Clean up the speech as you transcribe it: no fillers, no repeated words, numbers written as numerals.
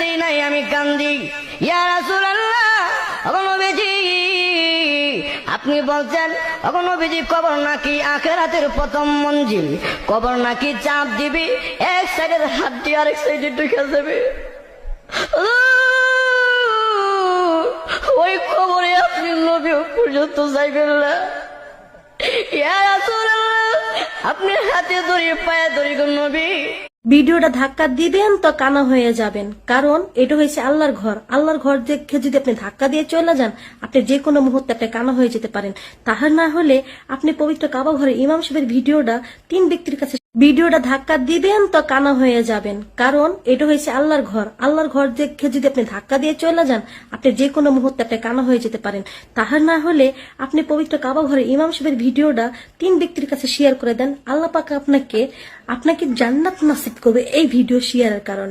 দেই নাই আমি কান্দি। ইয়া রাসূলুল্লাহ, ওগো নবীজি আপনি বলছেন ওগো নবীজি কবর নাকি আখিরাতের প্রথম মঞ্জিল, কবর নাকি চাপ দিবি এক সাইডের হাড্ডি আরেক সাইডে ঢুকে যাবে, ওই কবরে আপনি নবী পর্যন্ত যাইবেন না। ইয়া রাসূলুল্লাহ, আপনি হাতে ধরে পায়ে ধরে গো নবী। ভিডিওটা ধাক্কা দিবেন তো কানা হয়ে যাবেন, কারণ এটা হয়েছে আল্লাহর ঘর। আল্লাহর ঘর দেখে যদি আপনি ধাক্কা দিয়ে চলে যান, আপনি যে কোনো মুহূর্তে আপনি কানা হয়ে যেতে পারেন। তাহার না হলে আপনি পবিত্র কাবা ঘরে ইমাম সাহেবের ভিডিওটা 3 ব্যক্তির কাছে ভিডিওটা ধাক্কা দিবেন তো কানা হয়ে যাবেন, কারণ এটা হয়েছে আল্লাহর ঘর। আল্লাহর ঘর দেখে যদি আপনি ধাক্কা দিয়ে চলে যান, আপনি যে কোনো মুহূর্তে আপনি কানা হয়ে যেতে পারেন। তাহার না হলে আপনি পবিত্র কাবা ঘরে ইমাম সাহেবের ভিডিওটা 3 ব্যক্তির কাছে শেয়ার করে দেন। আল্লাহ পাক আপনাকে জান্নাত নসিব করবে এই ভিডিও শেয়ারের কারণে।